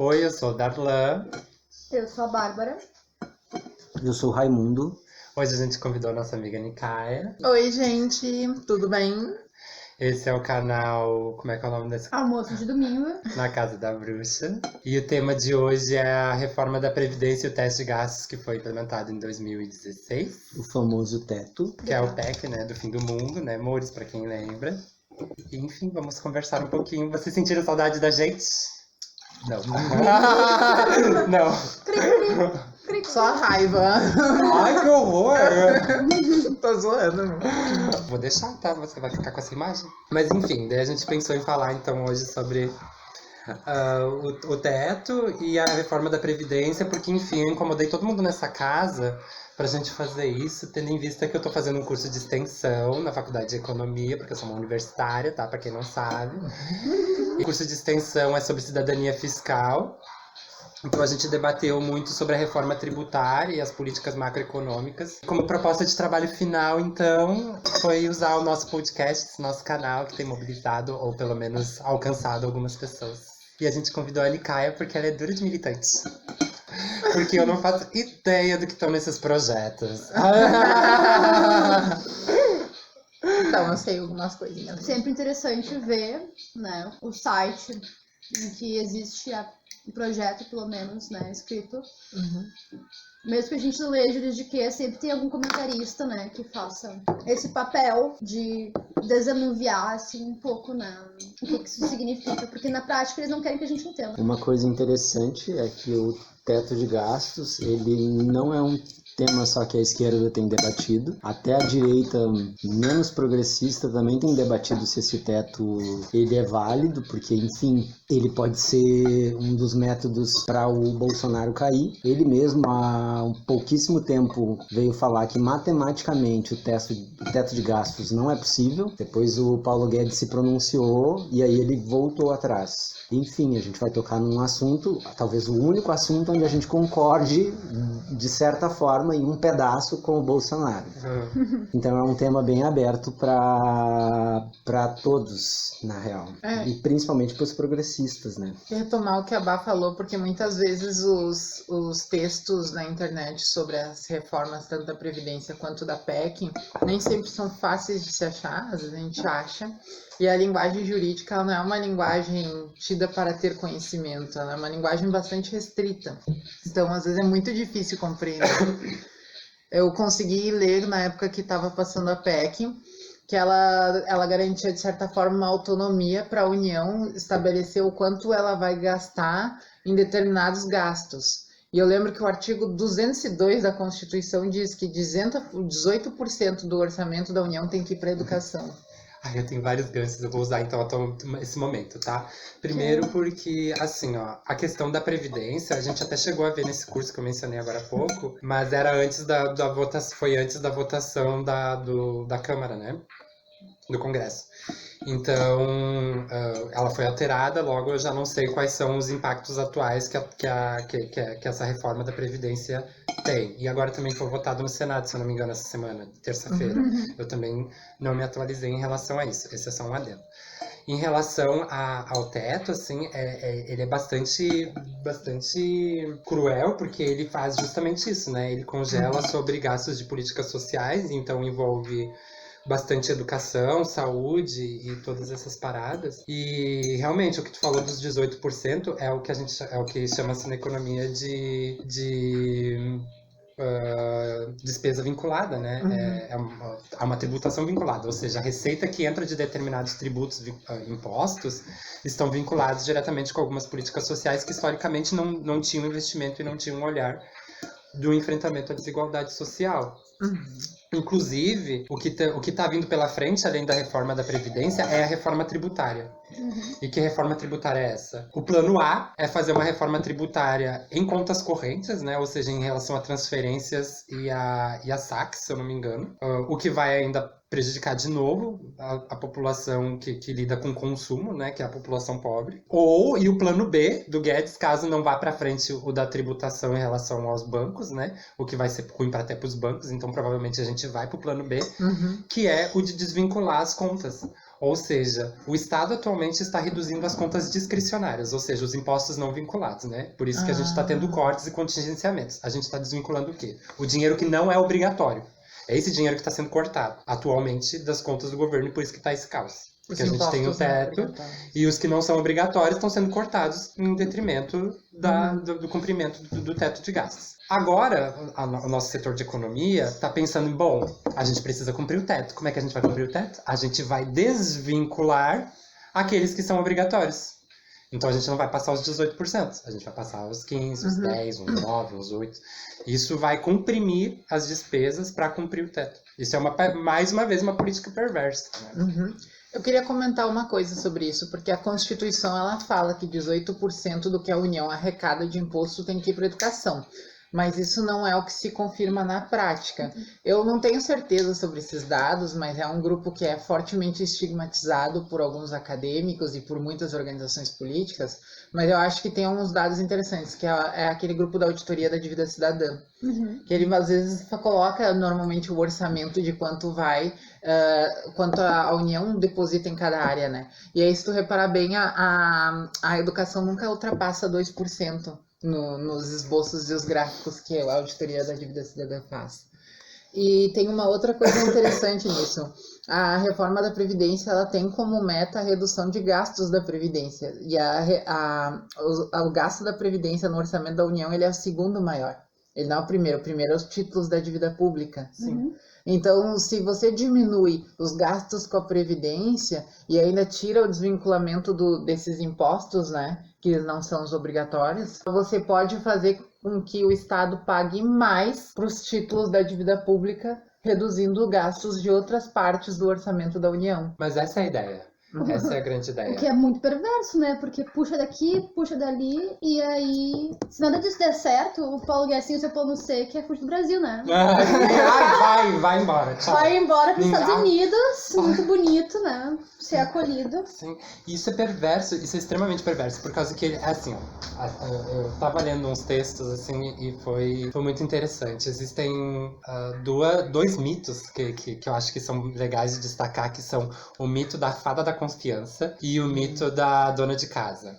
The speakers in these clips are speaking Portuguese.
Oi, eu sou o Darlan. Eu sou a Bárbara. Eu sou o Raimundo. Hoje a gente convidou a nossa amiga Nikaya. Oi, gente, tudo bem? Esse é o canal, como é que é o nome desse? Almoço de domingo. Na Casa da Bruxa. E o tema de hoje é a reforma da Previdência e o teste de gastos que foi implementado em 2016. O famoso teto. Que é o PEC, né, do fim do mundo, né, amores, pra quem lembra. E, enfim, vamos conversar um pouquinho. Vocês sentiram saudade da gente? Não. Não. Só a raiva. Ai, que horror! Tô zoando. Vou deixar, tá? Você vai ficar com essa imagem. Mas enfim, daí a gente pensou em falar então hoje sobre o teto e a reforma da Previdência, porque enfim, eu incomodei todo mundo nessa casa pra gente fazer isso, tendo em vista que eu tô fazendo um curso de extensão na Faculdade de Economia, porque eu sou uma universitária, tá? Pra quem não sabe. E o curso de extensão é sobre cidadania fiscal. Então a gente debateu muito sobre a reforma tributária e as políticas macroeconômicas. Como proposta de trabalho final, então, foi usar o nosso podcast, esse nosso canal, que tem mobilizado, ou pelo menos alcançado algumas pessoas. E a gente convidou a Nikaya porque ela é dura de militante. Porque eu não faço ideia do que estão nesses projetos. Então, eu sei algumas coisinhas. Sempre interessante ver, né, o site em que existe o projeto, pelo menos, né, escrito. Uhum. Mesmo que a gente leia juridiquês, sempre tem algum comentarista, né, que faça esse papel de desanuviar, assim, um pouco, né, o que isso significa. Porque na prática eles não querem que a gente entenda. Uma coisa interessante é que o teto de gastos, ele não é um tema só que a esquerda tem debatido. Até a direita menos progressista também tem debatido se esse teto ele é válido, porque, enfim, ele pode ser um dos métodos para o Bolsonaro cair. Ele mesmo, há um pouquíssimo tempo, veio falar que matematicamente o teto de gastos não é possível. Depois o Paulo Guedes se pronunciou e aí ele voltou atrás. Enfim, a gente vai tocar num assunto, talvez o único assunto onde a gente concorde, de certa forma, em um pedaço com o Bolsonaro. Então é um tema bem aberto para todos, na real. É. E principalmente para os progressistas, né? Quero retomar o que a Bá falou, porque muitas vezes os textos na internet sobre as reformas, tanto da Previdência quanto da PEC, nem sempre são fáceis de se achar, às vezes a gente acha. E a linguagem jurídica ela não é uma linguagem tida para ter conhecimento, ela é uma linguagem bastante restrita. Então, às vezes é muito difícil compreender. Eu consegui ler na época que estava passando a PEC, que ela garantia, de certa forma, uma autonomia para a União estabelecer o quanto ela vai gastar em determinados gastos. E eu lembro que o artigo 202 da Constituição diz que 18% do orçamento da União tem que ir para a educação. Ai, eu tenho vários ganchos, eu vou usar então esse momento, tá? Primeiro porque, assim, ó, a questão da Previdência, a gente até chegou a ver nesse curso que eu mencionei agora há pouco, mas era antes da votação, foi antes da votação da Câmara, né? Do Congresso. Então, ela foi alterada, logo eu já não sei quais são os impactos atuais que essa reforma da Previdência tem. E agora também foi votado no Senado, se eu não me engano, essa semana, terça-feira. Eu também não me atualizei em relação a isso, esse é só um adendo. Em relação ao teto, assim, ele é bastante cruel, porque ele faz justamente isso, né? Ele congela sobre gastos de políticas sociais, então envolve bastante educação, saúde e todas essas paradas. E realmente o que tu falou dos 18% é o que chama-se na economia de despesa vinculada, né? É uma tributação vinculada, ou seja, a receita que entra de determinados tributos, impostos, estão vinculados diretamente com algumas políticas sociais que historicamente não tinham investimento e não tinham um olhar do enfrentamento à desigualdade social. Inclusive, o que tá vindo pela frente, além da reforma da Previdência, é a reforma tributária. E que reforma tributária é essa? O plano A é fazer uma reforma tributária em contas correntes, né? Ou seja, em relação a transferências e a saques, se eu não me engano. O que vai ainda prejudicar de novo a população que lida com consumo, né? Que é a população pobre. E o plano B do Guedes, caso não vá para frente o da tributação em relação aos bancos, né? O que vai ser ruim até para os bancos. Então, provavelmente, a gente vai para o plano B, que é o de desvincular as contas. Ou seja, o Estado atualmente está reduzindo as contas discricionárias, ou seja, os impostos não vinculados, né? Por isso que a gente está tendo cortes e contingenciamentos. A gente está desvinculando o quê? O dinheiro que não é obrigatório. É esse dinheiro que está sendo cortado atualmente das contas do governo e por isso que está esse caos. Porque a gente tem o teto e os que não são obrigatórios estão sendo cortados em detrimento do cumprimento do teto de gastos. Agora, o nosso setor de economia está pensando em, bom, a gente precisa cumprir o teto. Como é que a gente vai cumprir o teto? A gente vai desvincular aqueles que são obrigatórios. Então a gente não vai passar os 18%, a gente vai passar os 15%, os 10%, os 9%, os 8%. Isso vai comprimir as despesas para cumprir o teto. Isso é, mais uma vez, uma política perversa. Né? Eu queria comentar uma coisa sobre isso, porque a Constituição ela fala que 18% do que a União arrecada de imposto tem que ir para a educação. Mas isso não é o que se confirma na prática. Eu não tenho certeza sobre esses dados, mas é um grupo que é fortemente estigmatizado por alguns acadêmicos e por muitas organizações políticas, mas eu acho que tem alguns dados interessantes, que é aquele grupo da Auditoria da Dívida Cidadã, que ele às vezes coloca normalmente o orçamento de quanto quanto a União deposita em cada área, né? E aí, se tu reparar bem, a educação nunca ultrapassa 2%. Nos esboços e os gráficos que a Auditoria da Dívida Cidadã faz. E tem uma outra coisa interessante nisso. A reforma da Previdência ela tem como meta a redução de gastos da Previdência. E o gasto da Previdência no orçamento da União ele é o segundo maior. Ele não é o primeiro. O primeiro é os títulos da dívida pública. Sim. Então, se você diminui os gastos com a Previdência e ainda tira o desvinculamento desses impostos, né, que não são os obrigatórios, você pode fazer com que o Estado pague mais para os títulos da dívida pública, reduzindo gastos de outras partes do orçamento da União. Mas essa é a ideia. Essa é a grande ideia. O que é muito perverso, né? Porque puxa daqui, puxa dali, e aí, se nada disso der certo, o Paulo Guedes e o seu plano C quer fugir do Brasil, né? Vai embora. Tchau. Vai embora para os Estados Unidos, muito bonito, né? Ser acolhido. Sim, isso é perverso, isso é extremamente perverso, por causa que, assim, ó, eu tava lendo uns textos, assim, e foi muito interessante. Existem dois mitos que eu acho que são legais de destacar, que são o mito da fada da confiança e o mito da dona de casa.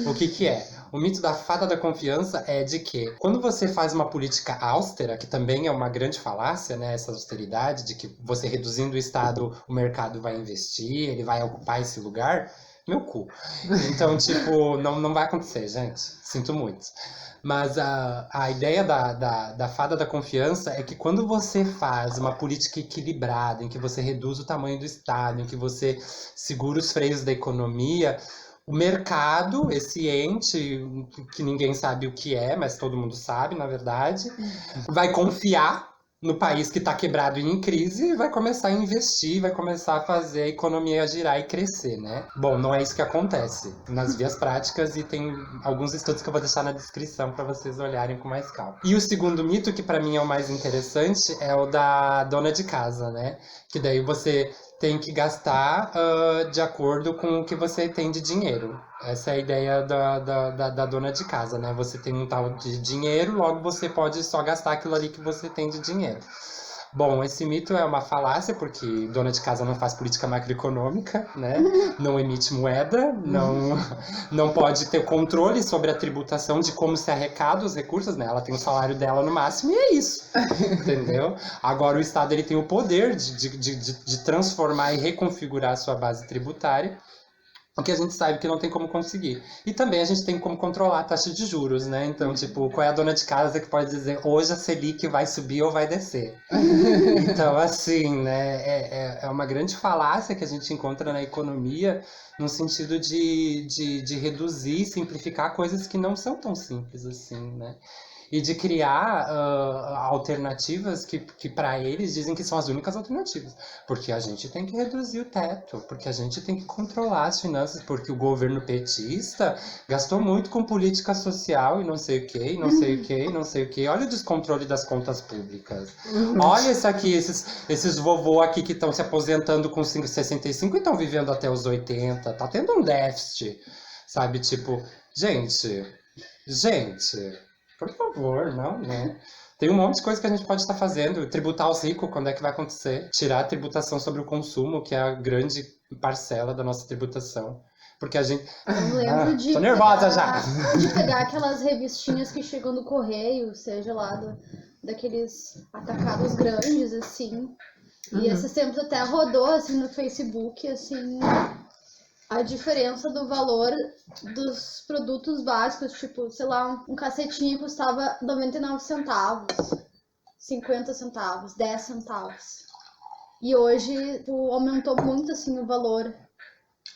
O que é? O mito da fada da confiança é de que quando você faz uma política austera, que também é uma grande falácia, né, essa austeridade, de que você reduzindo o Estado, o mercado vai investir, ele vai ocupar esse lugar, meu cu. Então, tipo, não vai acontecer, gente. Sinto muito. Mas a ideia da fada da confiança é que quando você faz uma política equilibrada, em que você reduz o tamanho do Estado, em que você segura os freios da economia, o mercado, esse ente que ninguém sabe o que é, mas todo mundo sabe, na verdade, vai confiar no país que está quebrado e em crise e vai começar a investir, vai começar a fazer a economia girar e crescer, né? Bom, não é isso que acontece nas vias práticas e tem alguns estudos que eu vou deixar na descrição para vocês olharem com mais calma. E o segundo mito, que para mim é o mais interessante, é o da dona de casa, né? Que daí você tem que gastar de acordo com o que você tem de dinheiro. Essa é a ideia da dona de casa, né? Você tem um tal de dinheiro, logo você pode só gastar aquilo ali que você tem de dinheiro. Bom, esse mito é uma falácia, porque dona de casa não faz política macroeconômica, né? Não emite moeda, não pode ter controle sobre a tributação de como se arrecada os recursos, né? Ela tem o salário dela no máximo e é isso, entendeu? Agora o Estado ele tem o poder de transformar e reconfigurar a sua base tributária, o que a gente sabe que não tem como conseguir. E também a gente tem como controlar a taxa de juros, né? Então, tipo, qual é a dona de casa que pode dizer hoje a Selic vai subir ou vai descer? Então, assim, né? É uma grande falácia que a gente encontra na economia no sentido de reduzir e simplificar coisas que não são tão simples assim, né? E de criar alternativas que para eles dizem que são as únicas alternativas. Porque a gente tem que reduzir o teto, porque a gente tem que controlar as finanças, porque o governo petista gastou muito com política social e não sei o que, não sei o que, não sei o que. Olha o descontrole das contas públicas. Olha isso aqui, esses vovô aqui que estão se aposentando com 65 e estão vivendo até os 80. Tá tendo um déficit, sabe? Tipo, gente... Por favor, não, né? Tem um monte de coisa que a gente pode estar fazendo. Tributar os ricos, quando é que vai acontecer? Tirar a tributação sobre o consumo, que é a grande parcela da nossa tributação. Porque a gente... Eu lembro de tô nervosa já! De pegar aquelas revistinhas que chegam do correio, seja lá daqueles atacados grandes, assim. E esses tempos até rodou, assim, no Facebook, assim, a diferença do valor dos produtos básicos. Tipo, sei lá, um cacetinho custava 99 centavos, 50 centavos, 10 centavos. E hoje aumentou muito, assim, o valor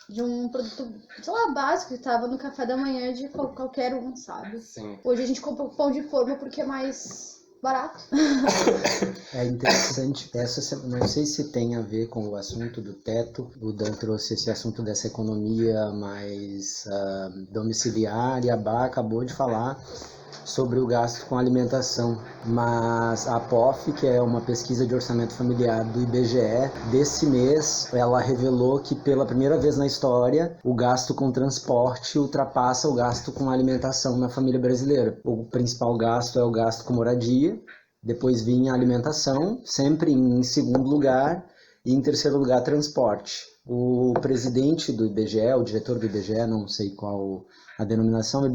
de um produto, sei lá, básico, que tava no café da manhã de qualquer um, sabe? Sim. Hoje a gente compra pão de forma porque é mais barato. É interessante, não sei se tem a ver com o assunto do teto. O Dan trouxe esse assunto dessa economia mais domiciliar, e a Bá acabou de falar sobre o gasto com alimentação, mas a POF, que é uma pesquisa de orçamento familiar do IBGE, desse mês, ela revelou que pela primeira vez na história, o gasto com transporte ultrapassa o gasto com alimentação na família brasileira. O principal gasto é o gasto com moradia, depois vinha a alimentação, sempre em segundo lugar, e em terceiro lugar, transporte. O presidente do IBGE, o diretor do IBGE, não sei qual a denominação,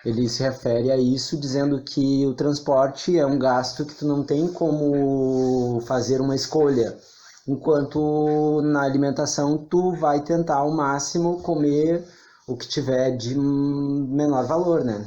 ele se refere a isso dizendo que o transporte é um gasto que tu não tem como fazer uma escolha, enquanto na alimentação tu vai tentar ao máximo comer o que tiver de menor valor, né?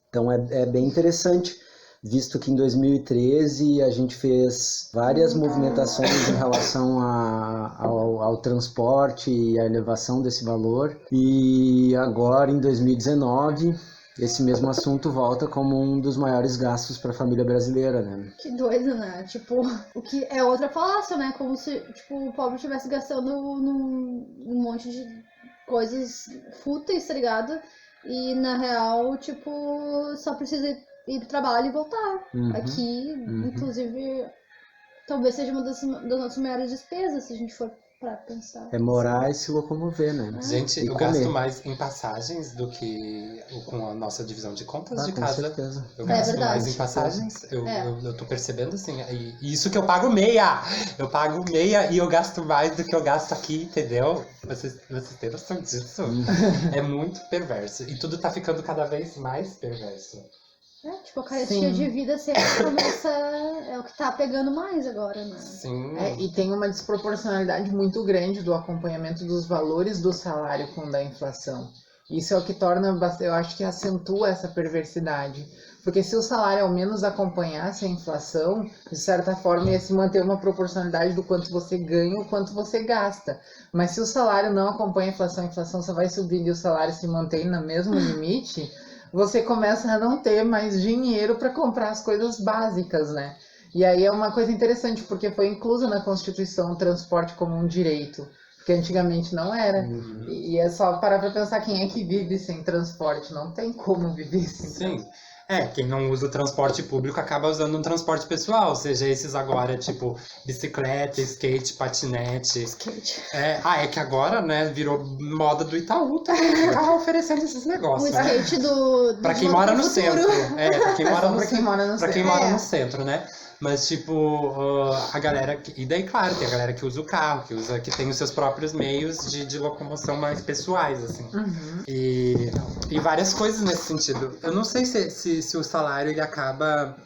Então é bem interessante, visto que em 2013 a gente fez várias movimentações em relação ao transporte e à elevação desse valor, e agora em 2019... esse mesmo assunto volta como um dos maiores gastos para a família brasileira, né? Que doido, né? Tipo, o que é outra falácia, né? Como se, tipo, o pobre estivesse gastando num monte de coisas fúteis, tá ligado? E, na real, tipo, só precisa ir pro trabalho e voltar. Aqui, inclusive, talvez seja uma das nossas maiores despesas, se a gente for pra pensar. É morar e se locomover, né? Gente, E eu comer. gasto mais em passagens do que com a nossa divisão de contas de Com casa. certeza. Eu gasto verdade. mais em passagens. Eu tô percebendo assim. E isso que eu pago meia! Eu pago meia e eu gasto mais do que eu gasto aqui, entendeu? Vocês têm noção disso? É muito perverso. E tudo tá ficando cada vez mais perverso. Tipo, a carestia de vida sempre começa... É o que tá pegando mais agora, né? Sim. E tem uma desproporcionalidade muito grande do acompanhamento dos valores do salário com o da inflação. Isso é o que torna, eu acho que acentua essa perversidade. Porque se o salário ao menos acompanhasse a inflação, de certa forma ia se manter uma proporcionalidade do quanto você ganha e o quanto você gasta. Mas se o salário não acompanha a inflação só vai subindo e o salário se mantém no mesmo limite, você começa a não ter mais dinheiro para comprar as coisas básicas, né? E aí é uma coisa interessante, porque foi incluso na Constituição o transporte como um direito, porque antigamente não era. E é só parar para pensar quem é que vive sem transporte, não tem como viver sem transporte. Sim. Quem não usa o transporte público acaba usando um transporte pessoal, seja esses agora, tipo, bicicleta, skate, patinete. Skate. É que agora, né, virou moda do Itaú, tá oferecendo esses O negócios, né? skate do Pra quem mora no futuro. centro. Pra quem mora no Pra quem mora no Pra quem centro. mora no centro, né? Mas, tipo, a galera... E daí, claro, tem a galera que usa o carro, que tem os seus próprios meios de locomoção mais pessoais, assim. E várias coisas nesse sentido. Eu não sei se o salário, ele acaba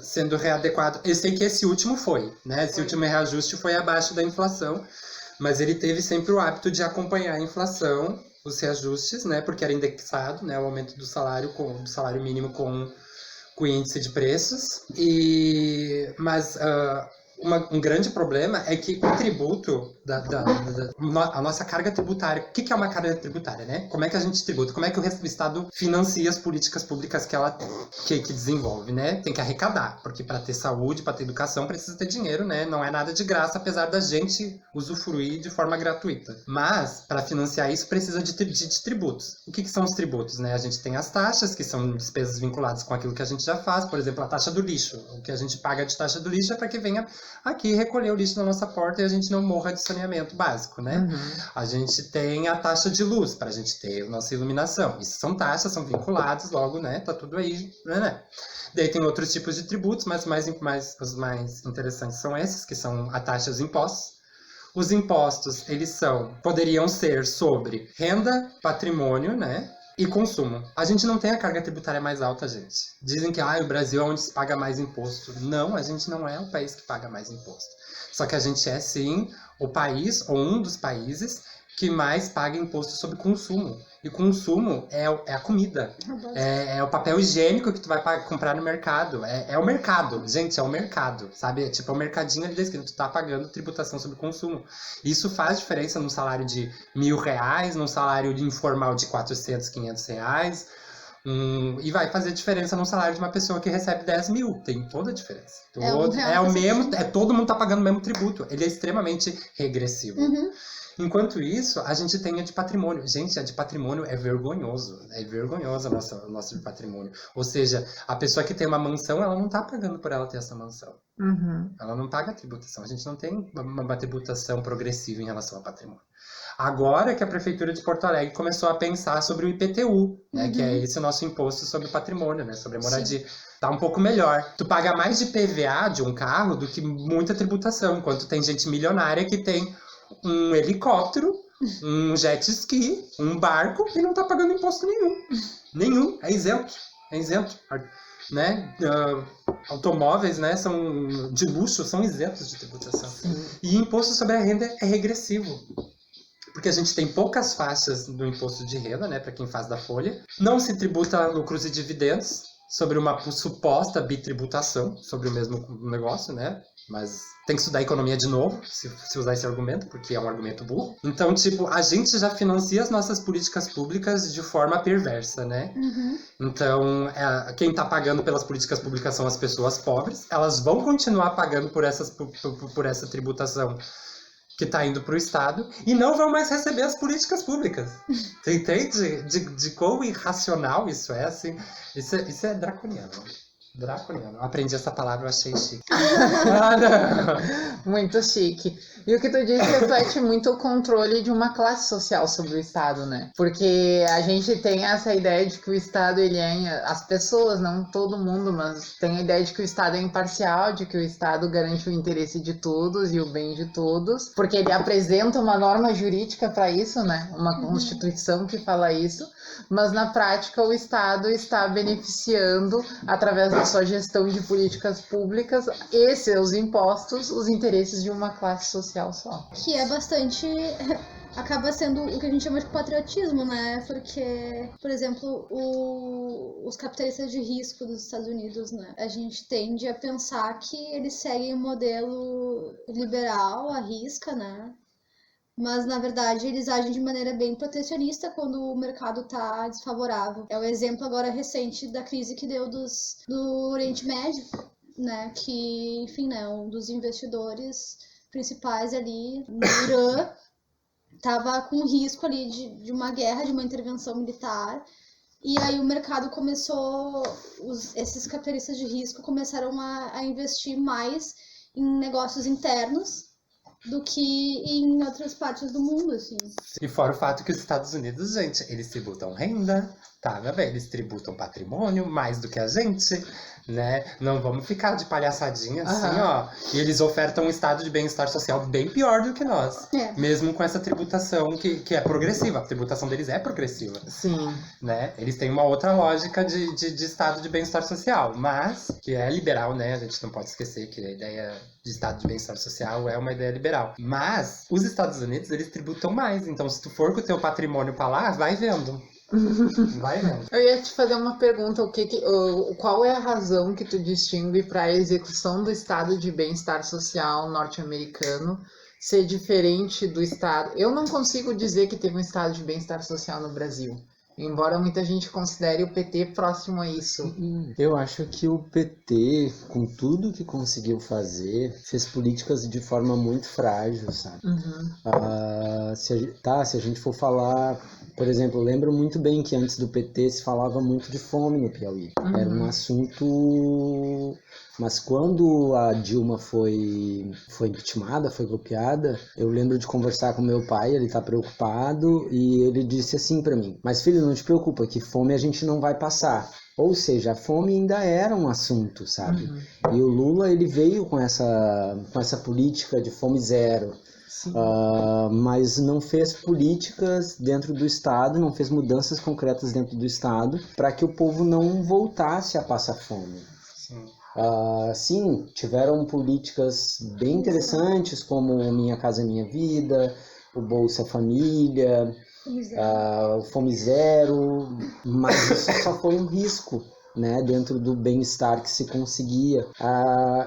sendo readequado. Eu sei que esse último foi, né? Esse último reajuste foi abaixo da inflação, mas ele teve sempre o hábito de acompanhar a inflação, os reajustes, né? Porque era indexado, né? O aumento do salário mínimo com o índice de preços. Mas um grande problema é que o tributo, a nossa carga tributária, o que é uma carga tributária, né? Como é que a gente tributa? Como é que o Estado financia as políticas públicas que desenvolve, né? Tem que arrecadar, porque para ter saúde, para ter educação, precisa ter dinheiro, né? Não é nada de graça, apesar da gente usufruir de forma gratuita. Mas, para financiar isso, precisa de tributos. O que são os tributos, né? A gente tem as taxas, que são despesas vinculadas com aquilo que a gente já faz, por exemplo, a taxa do lixo. O que a gente paga de taxa do lixo é para que venha aqui recolher o lixo na nossa porta e a gente não morra de saneamento básico, né? Uhum. A gente tem a taxa de luz para a gente ter a nossa iluminação. Isso são taxas, são vinculadas, logo, né? Tá tudo aí, né? Daí tem outros tipos de tributos, mas os mais interessantes são esses, que são a taxa e os impostos. Os impostos, eles poderiam ser sobre renda, patrimônio, né? E consumo. A gente não tem a carga tributária mais alta, gente. Dizem que o Brasil é onde se paga mais imposto. Não, a gente não é o país que paga mais imposto. Só que a gente é, sim, o país, ou um dos países, que mais paga imposto sobre consumo. E consumo é a comida. É o papel higiênico que tu vai comprar no mercado. É o mercado, gente, é o mercado, sabe? É o mercadinho ali da esquina, tu tá pagando tributação sobre consumo. Isso faz diferença num salário de R$1.000, num salário informal de R$400, R$500. E vai fazer diferença num salário de uma pessoa que recebe 10 mil. Tem toda a diferença. Todo mundo tá pagando o mesmo tributo. Ele é extremamente regressivo. Uhum. Enquanto isso, a gente tem a de patrimônio. Gente, a de patrimônio é vergonhoso. É vergonhosa a nossa de patrimônio. Ou seja, a pessoa que tem uma mansão, ela não tá pagando por ela ter essa mansão. Uhum. Ela não paga tributação. A gente não tem uma tributação progressiva em relação ao patrimônio. Agora que a Prefeitura de Porto Alegre começou a pensar sobre o IPTU, né, que é esse nosso imposto sobre patrimônio, né, sobre a moradia. Sim. Tá um pouco melhor. Tu paga mais de PVA de um carro do que muita tributação, enquanto tem gente milionária que tem um helicóptero, um jet ski, um barco e não tá pagando imposto nenhum. Nenhum. É isento. Né? Automóveis, né, são de luxo, são isentos de tributação. E imposto sobre a renda é regressivo. Porque a gente tem poucas faixas do imposto de renda, né, para quem faz da folha. Não se tributa lucros e dividendos sobre uma suposta bitributação sobre o mesmo negócio, né? Mas tem que estudar economia de novo, se usar esse argumento, porque é um argumento burro. Então, a gente já financia as nossas políticas públicas de forma perversa, né? Uhum. Então, quem tá pagando pelas políticas públicas são as pessoas pobres. Elas vão continuar pagando por essa tributação que tá indo pro Estado e não vão mais receber as políticas públicas. Você entende de quão irracional isso é, assim? Isso é draconiano. Draconiano. Aprendi essa palavra, eu achei chique. Muito chique. E o que tu disse reflete muito o controle de uma classe social sobre o Estado, né? Porque a gente tem essa ideia de que o Estado, as pessoas, não todo mundo, mas tem a ideia de que o Estado é imparcial, de que o Estado garante o interesse de todos e o bem de todos, porque ele apresenta uma norma jurídica para isso, né? Uma Constituição que fala isso, mas na prática o Estado está beneficiando, através da sua gestão de políticas públicas e seus impostos, os interesses de uma classe social só. Que é bastante... acaba sendo o que a gente chama de patriotismo, né? Porque, por exemplo, os capitalistas de risco dos Estados Unidos, né? A gente tende a pensar que eles seguem um modelo liberal, à risca, né? Mas, na verdade, eles agem de maneira bem protecionista quando o mercado está desfavorável. É o exemplo agora recente da crise que deu do Oriente Médio, né? Que, enfim, né, um dos investidores principais ali no Irã estava com risco ali de uma guerra, de uma intervenção militar. E aí o mercado começou, esses capitalistas de risco começaram a investir mais em negócios internos do que em outras partes do mundo, assim. E fora o fato que os Estados Unidos, gente, eles tributam renda, tá, meu bem? Eles tributam patrimônio mais do que a gente, né? Não vamos ficar de palhaçadinha assim, ó. E eles ofertam um estado de bem-estar social bem pior do que nós. Mesmo com essa tributação que é progressiva. A tributação deles é progressiva. Sim. Né? Eles têm uma outra lógica de estado de bem-estar social, mas que é liberal, né? A gente não pode esquecer que a ideia de estado de bem-estar social é uma ideia liberal. Mas os Estados Unidos, eles tributam mais. Então, se tu for com o teu patrimônio pra lá, vai vendo. Vai vendo. Eu ia te fazer uma pergunta, qual é a razão que tu distingue para a execução do estado de bem-estar social norte-americano ser diferente do estado? Eu não consigo dizer que teve um estado de bem-estar social no Brasil. Embora muita gente considere o PT próximo a isso. Eu acho que o PT, com tudo que conseguiu fazer, fez políticas de forma muito frágil, sabe? Se a gente for falar, por exemplo, eu lembro muito bem que antes do PT se falava muito de fome no Piauí. Era um assunto... Mas quando a Dilma foi impeachmentada, foi golpeada, eu lembro de conversar com meu pai, ele tá preocupado, e ele disse assim pra mim: mas filho, não te preocupa, que fome a gente não vai passar. Ou seja, a fome ainda era um assunto, sabe? E o Lula, ele veio com essa política de fome zero. Mas não fez políticas dentro do Estado, não fez mudanças concretas dentro do Estado para que o povo não voltasse a passar fome. Sim, tiveram políticas bem interessantes, como Minha Casa Minha Vida, o Bolsa Família, o Fome Zero, mas isso só foi um risco, né, dentro do bem-estar que se conseguia.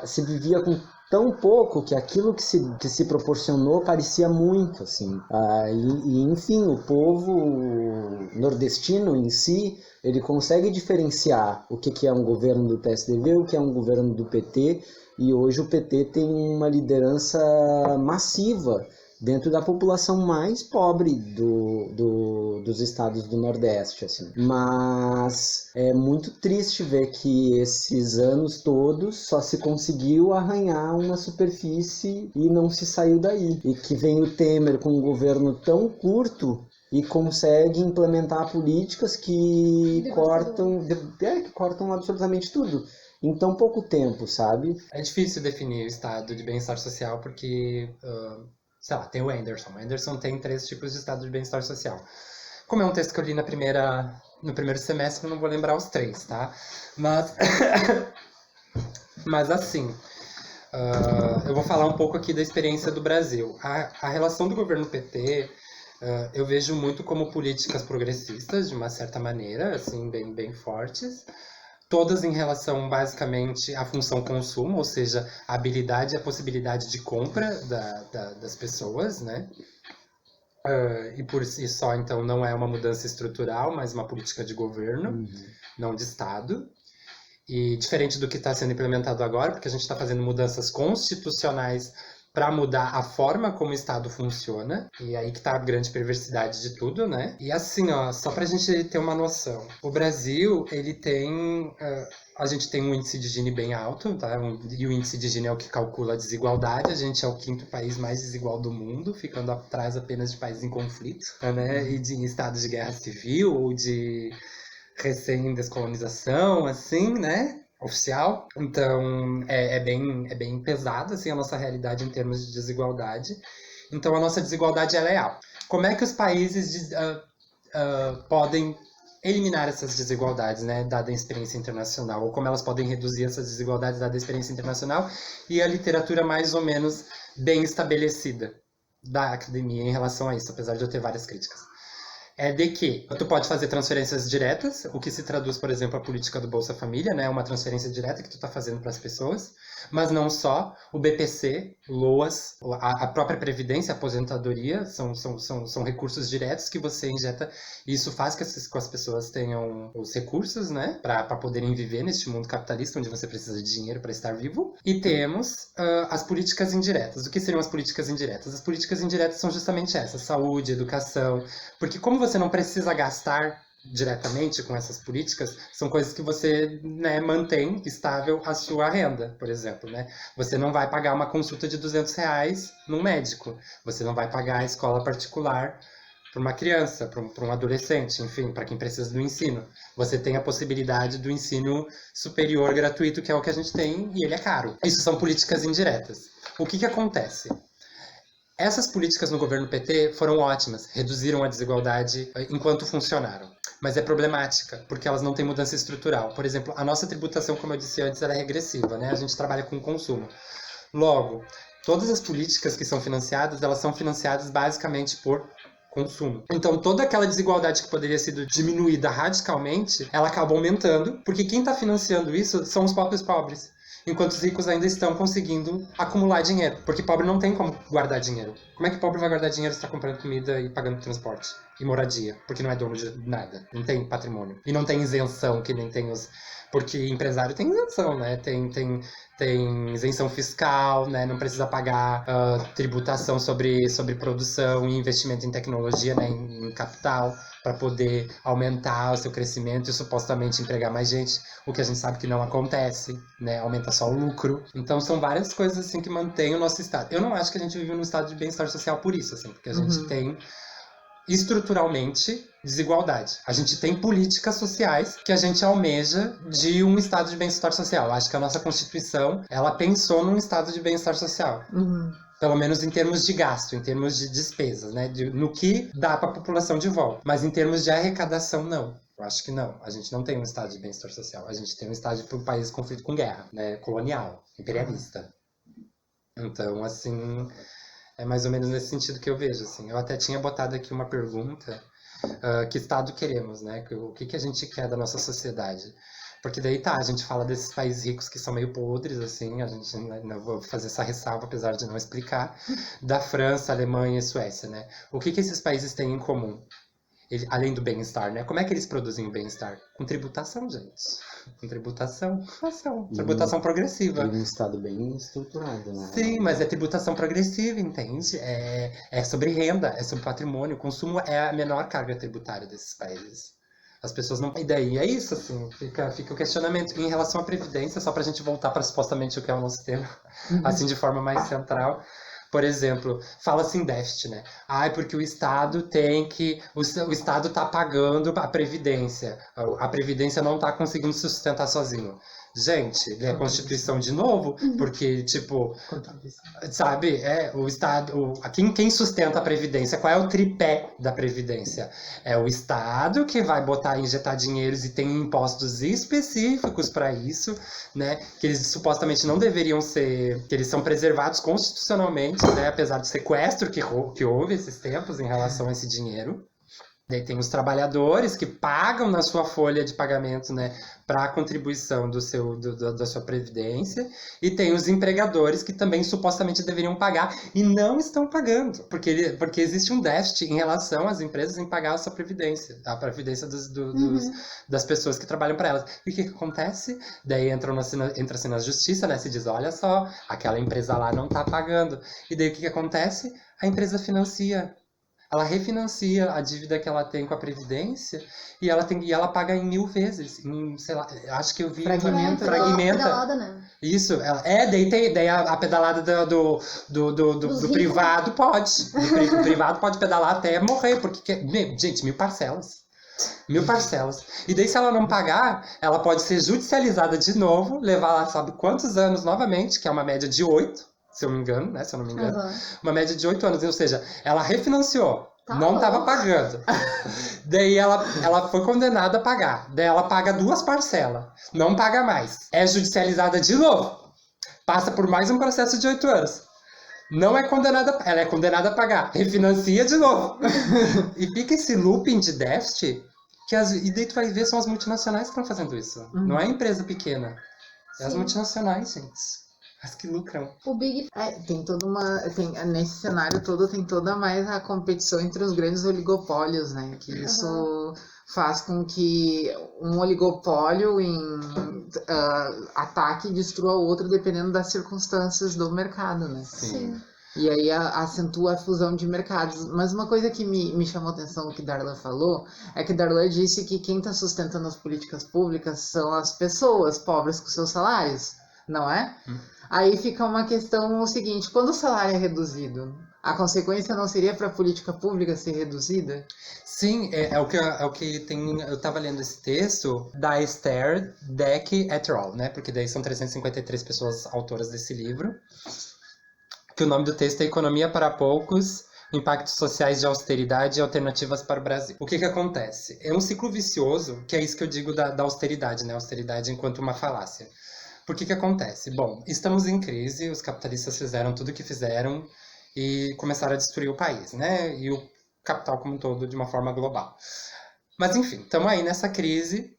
Se vivia com tão pouco que aquilo que se proporcionou parecia muito, assim. Enfim, o povo nordestino em si, ele consegue diferenciar o que é um governo do PSDB, o que é um governo do PT, e hoje o PT tem uma liderança massiva dentro da população mais pobre dos estados do Nordeste, assim. Mas é muito triste ver que esses anos todos só se conseguiu arranhar uma superfície e não se saiu daí. E que vem o Temer com um governo tão curto e consegue implementar políticas que cortam absolutamente tudo em tão pouco tempo, sabe? É difícil definir o estado de bem-estar social porque, sei lá, tem o Anderson. O Anderson tem 3 tipos de estado de bem-estar social. Como é um texto que eu li no primeiro semestre, eu não vou lembrar os 3, tá? Mas assim, eu vou falar um pouco aqui da experiência do Brasil. A relação do governo PT... eu vejo muito como políticas progressistas, de uma certa maneira, assim, bem fortes, todas em relação, basicamente, à função consumo, ou seja, a habilidade e a possibilidade de compra das pessoas, né? E por si só, então, não é uma mudança estrutural, mas uma política de governo, não de Estado. E diferente do que está sendo implementado agora, porque a gente está fazendo mudanças constitucionais para mudar a forma como o Estado funciona, e aí que tá a grande perversidade de tudo, né? E assim, ó, só pra gente ter uma noção, o Brasil, ele tem... a gente tem um índice de Gini bem alto, tá? E o índice de Gini é o que calcula a desigualdade, a gente é o 5º país mais desigual do mundo, ficando atrás apenas de países em conflito, né? E de estados de guerra civil, ou de recém-descolonização, assim, né? Oficial. Então, é bem pesada, assim, a nossa realidade em termos de desigualdade. Então, a nossa desigualdade, ela é alta. Como é que os países podem eliminar essas desigualdades, né, dada a experiência internacional? Ou como elas podem reduzir essas desigualdades, dada a experiência internacional? E a literatura mais ou menos bem estabelecida da academia em relação a isso, apesar de eu ter várias críticas. É de que tu pode fazer transferências diretas, o que se traduz, por exemplo, a política do Bolsa Família, né? Uma transferência direta que tu tá fazendo para as pessoas, mas não só. O BPC, o LOAS, a própria Previdência, a aposentadoria, são recursos diretos que você injeta, e isso faz que as pessoas tenham os recursos, né? Para poderem viver neste mundo capitalista, onde você precisa de dinheiro para estar vivo. E temos as políticas indiretas. O que seriam as políticas indiretas? As políticas indiretas são justamente essas: saúde, educação, porque como você não precisa gastar diretamente com essas políticas, são coisas que você, né, mantém estável a sua renda, por exemplo, né? Você não vai pagar uma consulta de R$200 num médico, você não vai pagar a escola particular para uma criança, para um adolescente, enfim, para quem precisa do ensino. Você tem a possibilidade do ensino superior gratuito, que é o que a gente tem, e ele é caro. Isso são políticas indiretas. O que acontece? Essas políticas no governo PT foram ótimas, reduziram a desigualdade enquanto funcionaram. Mas é problemática, porque elas não têm mudança estrutural. Por exemplo, a nossa tributação, como eu disse antes, ela é regressiva, né? A gente trabalha com consumo. Logo, todas as políticas que são financiadas, elas são financiadas basicamente por consumo. Então, toda aquela desigualdade que poderia ser diminuída radicalmente, ela acaba aumentando, porque quem está financiando isso são os próprios pobres. enquanto os ricos ainda estão conseguindo acumular dinheiro. Porque pobre não tem como guardar dinheiro. Como é que pobre vai guardar dinheiro se está comprando comida e pagando transporte? E moradia, porque não é dono de nada. Não tem patrimônio. E não tem isenção, que nem tem os... Porque empresário tem isenção, né? Tem isenção fiscal, né? Não precisa pagar tributação sobre produção e investimento em tecnologia, né? Em capital, para poder aumentar o seu crescimento e supostamente empregar mais gente, o que a gente sabe que não acontece, né? Aumenta só o lucro. Então são várias coisas assim que mantêm o nosso estado. Eu não acho que a gente vive num estado de bem-estar social por isso, assim, porque a gente tem estruturalmente desigualdade. A gente tem políticas sociais que a gente almeja de um estado de bem-estar social. Acho que a nossa Constituição, ela pensou num estado de bem-estar social. Pelo menos em termos de gasto, em termos de despesas, né? No que dá para a população de volta. Mas em termos de arrecadação, não. Eu acho que não. A gente não tem um estado de bem-estar social. A gente tem um estado de um país em conflito com guerra, né? Colonial, imperialista. Então, assim... É mais ou menos nesse sentido que eu vejo, assim. Eu até tinha botado aqui uma pergunta, que estado queremos, né? O que a gente quer da nossa sociedade? Porque daí a gente fala desses países ricos que são meio podres, assim, a gente, não vou fazer essa ressalva, apesar de não explicar, da França, Alemanha e Suécia, né? O que esses países têm em comum? Além do bem-estar, né? Como é que eles produzem o bem-estar? Com tributação, gente. Com tributação progressiva. E um estado bem estruturado, né? Sim, mas é tributação progressiva, entende? É sobre renda, é sobre patrimônio. O consumo é a menor carga tributária desses países. As pessoas não... E daí é isso, assim, fica o questionamento. Em relação à Previdência, só pra gente voltar para supostamente o que é o nosso tema, assim, de forma mais central... Por exemplo, fala-se em déficit, né? Porque o Estado tem que... O Estado está pagando a Previdência. A Previdência não está conseguindo se sustentar sozinho. Gente, é a Constituição de novo, porque, tipo... Sabe? O Estado... Quem sustenta a Previdência? Qual é o tripé da Previdência? É o Estado que vai injetar dinheiros e tem impostos específicos para isso, né? Que eles supostamente não deveriam ser... Que eles são preservados constitucionalmente, né? Apesar do sequestro que houve esses tempos em relação a esse dinheiro. Daí tem os trabalhadores que pagam na sua folha de pagamento, né, para a contribuição da sua previdência, e tem os empregadores que também supostamente deveriam pagar e não estão pagando, porque existe um déficit em relação às empresas em pagar a sua previdência, a previdência das pessoas que trabalham para elas. E o que acontece? Daí entra-se na justiça, né, se diz, olha só, aquela empresa lá não está pagando. E daí o que acontece? A empresa ela refinancia a dívida que ela tem com a Previdência e ela paga em 1000 vezes. Sei lá, acho que eu vi... Fragmenta. Pedalada, né? Isso. Daí a pedalada do privado pode. O privado pode pedalar até morrer, porque... Gente, 1000 parcelas. 1000 parcelas. E daí, se ela não pagar, ela pode ser judicializada de novo, levar lá, sabe quantos anos novamente, que é uma média de 8. Se eu não me engano. Uma média de 8 anos, ou seja, ela refinanciou, não estava pagando. Daí ela foi condenada a pagar. Daí ela paga 2 parcelas, não paga mais. É judicializada de novo. Passa por mais um processo de 8 anos. Não é condenada, ela é condenada a pagar. Refinancia de novo. E fica esse looping de déficit, e daí tu vai ver, são as multinacionais que estão fazendo isso. Não é a empresa pequena. É as multinacionais, gente. As que lucram. O Big... Tem toda uma... nesse cenário todo tem toda mais a competição entre os grandes oligopólios, né? Que isso faz com que um oligopólio ataque e destrua o outro dependendo das circunstâncias do mercado, né? Sim. E aí acentua a fusão de mercados. Mas uma coisa que me chamou a atenção que Darla falou é que Darla disse que quem está sustentando as políticas públicas são as pessoas pobres com seus salários, não é? Aí fica uma questão o seguinte, quando o salário é reduzido, a consequência não seria para a política pública ser reduzida? Sim, é o que tem... Eu estava lendo esse texto da Esther Deck et al., né? Porque daí são 353 pessoas autoras desse livro. Que o nome do texto é Economia para Poucos, Impactos Sociais de Austeridade e Alternativas para o Brasil. O que acontece? É um ciclo vicioso, que é isso que eu digo da austeridade, né? Austeridade enquanto uma falácia. Por que acontece? Bom, estamos em crise, os capitalistas fizeram tudo o que fizeram e começaram a destruir o país, né? E o capital como um todo, de uma forma global. Mas enfim, estamos aí nessa crise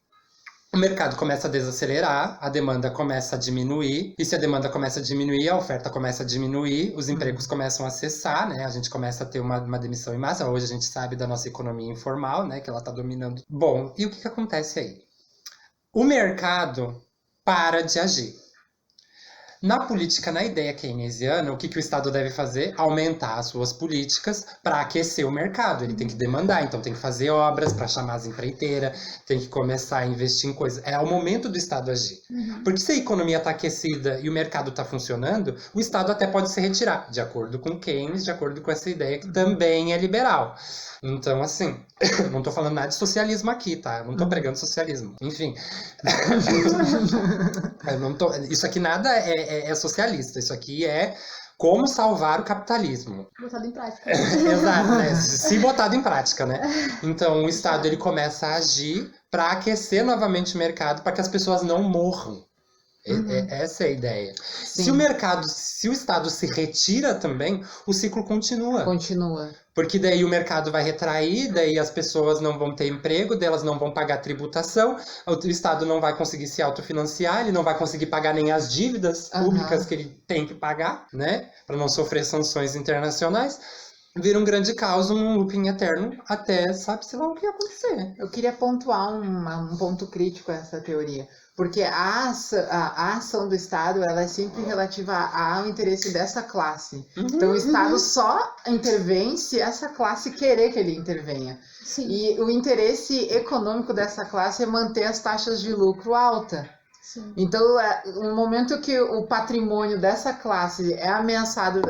o mercado começa a desacelerar, a demanda começa a diminuir, e se a demanda começa a diminuir, a oferta começa a diminuir, os empregos começam a cessar, né? A gente começa a ter uma demissão em massa. Hoje a gente sabe da nossa economia informal, né? Que ela tá dominando. Bom, e o que acontece aí? O mercado para de agir. Na política, na ideia keynesiana, o que o Estado deve fazer? Aumentar as suas políticas para aquecer o mercado. Ele tem que demandar, então tem que fazer obras para chamar as empreiteiras, tem que começar a investir em coisas. É o momento do Estado agir. Porque se a economia está aquecida e o mercado está funcionando, o Estado até pode se retirar, de acordo com Keynes, de acordo com essa ideia que também é liberal. Então, assim, não tô falando nada de socialismo aqui, tá? Eu não tô pregando socialismo. Enfim. Isso aqui nada é socialista. Isso aqui é como salvar o capitalismo. Botado em prática. Exato, né? Se botado em prática, né? Então, o Estado ele começa a agir para aquecer novamente o mercado, para que as pessoas não morram. Essa é a ideia. Sim. Se o Estado se retira também, o ciclo continua. Continua. Porque daí o mercado vai retrair, daí as pessoas não vão ter emprego, daí elas não vão pagar tributação, o Estado não vai conseguir se autofinanciar, ele não vai conseguir pagar nem as dívidas públicas que ele tem que pagar, né? Para não sofrer sanções internacionais. Vira um grande caos, um looping eterno, até sabe-se lá o que ia acontecer. Eu queria pontuar um ponto crítico a essa teoria. Porque a ação do Estado ela é sempre relativa ao interesse dessa classe. Então o Estado só intervém se essa classe querer que ele intervenha. Sim. E o interesse econômico dessa classe é manter as taxas de lucro altas. Sim. Então, no momento que o patrimônio dessa classe é ameaçado,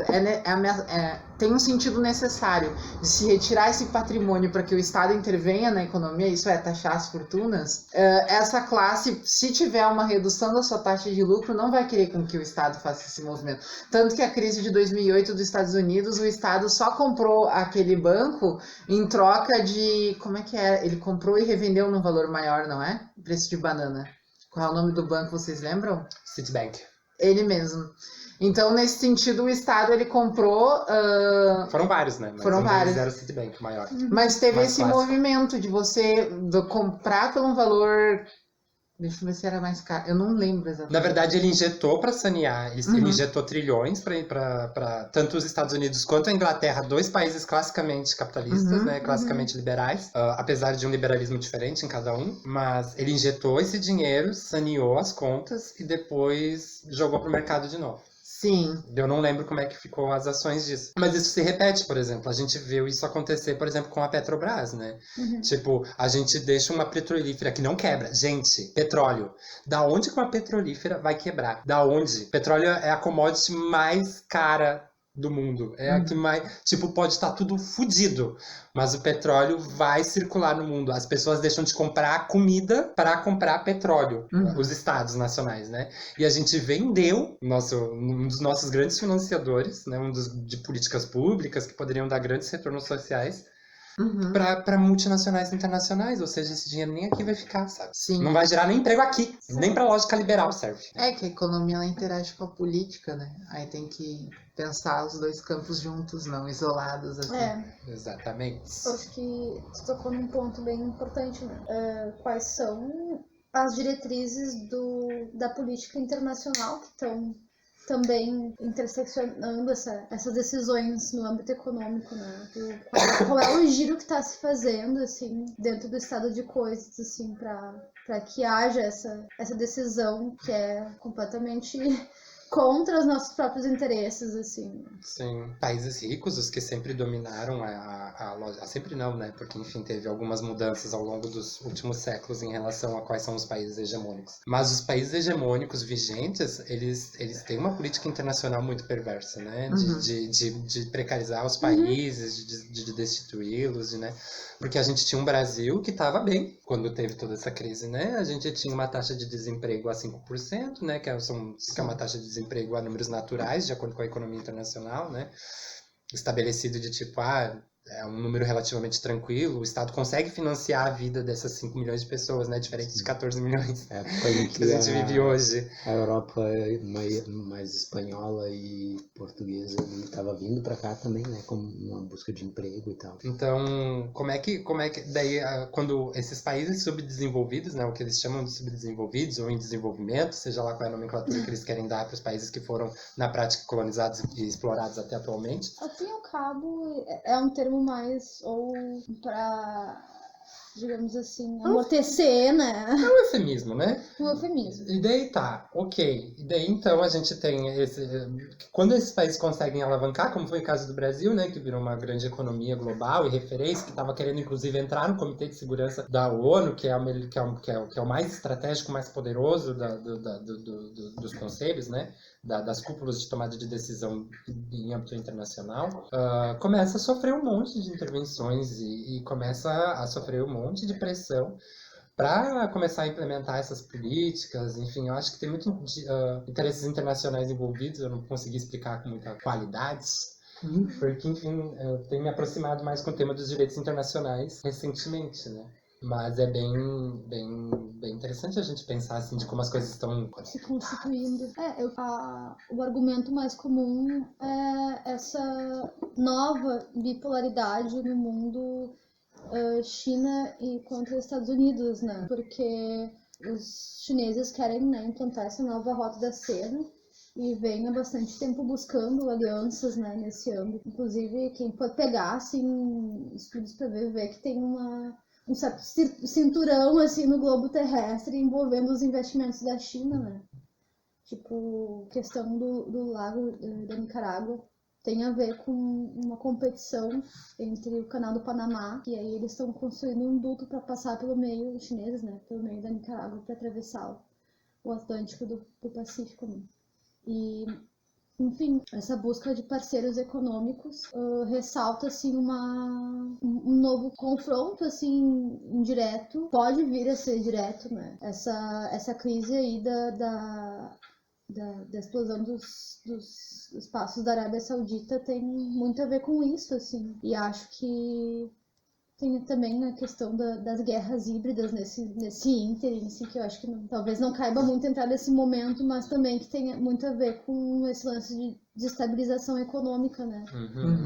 tem um sentido necessário de se retirar esse patrimônio para que o Estado intervenha na economia, isso é, taxar as fortunas, essa classe, se tiver uma redução da sua taxa de lucro, não vai querer com que o Estado faça esse movimento. Tanto que a crise de 2008 dos Estados Unidos, o Estado só comprou aquele banco em troca de... Como é que é? Ele comprou e revendeu num valor maior, não é? Preço de banana. Qual é o nome do banco, vocês lembram? Citibank. Ele mesmo. Então, nesse sentido, o Estado, ele comprou... Foram vários, né? Mas foram vários. Era o Citibank maior. Mas teve Mais esse clássico. movimento de você comprar por um valor... Deixa eu ver se era mais caro. Eu não lembro exatamente. Na verdade, ele injetou para sanear, ele injetou trilhões para tanto os Estados Unidos quanto a Inglaterra, dois países classicamente capitalistas, né, classicamente liberais, apesar de um liberalismo diferente em cada um, mas ele injetou esse dinheiro, saneou as contas e depois jogou pro mercado de novo. Sim. Eu não lembro como é que ficou as ações disso. Mas isso se repete, por exemplo. A gente viu isso acontecer, por exemplo, com a Petrobras, né? Tipo, a gente deixa uma petrolífera que não quebra. Gente, petróleo. Da onde que uma petrolífera vai quebrar? Da onde? Petróleo é a commodity mais cara do mundo. É a que mais... Tipo, pode estar tudo fudido, mas o petróleo vai circular no mundo. As pessoas deixam de comprar comida para comprar petróleo. Os estados nacionais, né? E a gente vendeu um dos nossos grandes financiadores, né? De políticas públicas que poderiam dar grandes retornos sociais para multinacionais internacionais. Ou seja, esse dinheiro nem aqui vai ficar, sabe? Sim. Não vai gerar nem emprego aqui. Nem para lógica liberal serve. É que a economia ela interage com a política, né? Aí tem que pensar os dois campos juntos, não isolados, assim. Exatamente. Eu acho que você tocou num ponto bem importante, né? Quais são as diretrizes da política internacional que estão também interseccionando essas decisões no âmbito econômico, né? Qual é o giro que está se fazendo, assim, dentro do estado de coisas, assim, para que haja essa decisão que é completamente contra os nossos próprios interesses, assim. Sim. Países ricos, os que sempre dominaram a loja. Sempre não, né? Porque, enfim, teve algumas mudanças ao longo dos últimos séculos em relação a quais são os países hegemônicos. Mas os países hegemônicos vigentes, eles têm uma política internacional muito perversa, né? De precarizar os países, de destituí-los, né? Porque a gente tinha um Brasil que estava bem quando teve toda essa crise, né? A gente tinha uma taxa de desemprego a 5%, né? Que é uma taxa de desemprego a números naturais, de acordo com a economia internacional, né? Estabelecido de tipo, é um número relativamente tranquilo, o Estado consegue financiar a vida dessas 5 milhões de pessoas, né? Diferente de 14 milhões É a época em que a gente vive hoje. a Europa mais espanhola e portuguesa estava vindo para cá também, né? Como uma busca de emprego e tal. Então, como é que daí, quando esses países subdesenvolvidos, né, o que eles chamam de subdesenvolvidos ou em desenvolvimento, seja lá qual é a nomenclatura que eles querem dar para os países que foram, na prática, colonizados e explorados até atualmente. Ao fim e ao cabo, é um termo mais ou para, digamos assim, amortecer, né? É um eufemismo, né? Um eufemismo. E daí tá, ok. E daí então a gente tem quando esses países conseguem alavancar, como foi o caso do Brasil, né, que virou uma grande economia global e referência, que estava querendo inclusive entrar no Comitê de Segurança da ONU, que é o mais estratégico, mais poderoso dos conselhos, né, das cúpulas de tomada de decisão em âmbito internacional, começa a sofrer um monte de intervenções e começa a sofrer um monte de pressão para começar a implementar essas políticas. Enfim, eu acho que tem muito interesses internacionais envolvidos, eu não consegui explicar com muita qualidade, porque, enfim, eu tenho me aproximado mais com o tema dos direitos internacionais recentemente, né? Mas é bem interessante a gente pensar assim, de como as coisas estão se constituindo. O argumento mais comum é essa nova bipolaridade no mundo China e contra os Estados Unidos, né? Porque os chineses querem, né, implantar essa nova rota da seda e vem há bastante tempo buscando alianças, né, nesse âmbito. Inclusive, quem pode pegar assim, estudos para ver que tem um certo cinturão assim, no globo terrestre envolvendo os investimentos da China, né? Tipo, questão do lago da Nicarágua. Tem a ver com uma competição entre o canal do Panamá, e aí eles estão construindo um duto para passar pelo meio, os chineses, né, pelo meio da Nicarágua, para atravessar o Atlântico do Pacífico, né? E, enfim, essa busca de parceiros econômicos ressalta, assim, um novo confronto, assim, indireto, pode vir a ser direto, né? Essa crise aí da explosão dos espaços da Arábia Saudita tem muito a ver com isso, assim. E acho que tem também a questão das guerras híbridas nesse ínterim, assim, que eu acho que talvez não caiba muito entrar nesse momento, mas também que tem muito a ver com esse lance de estabilização econômica, né?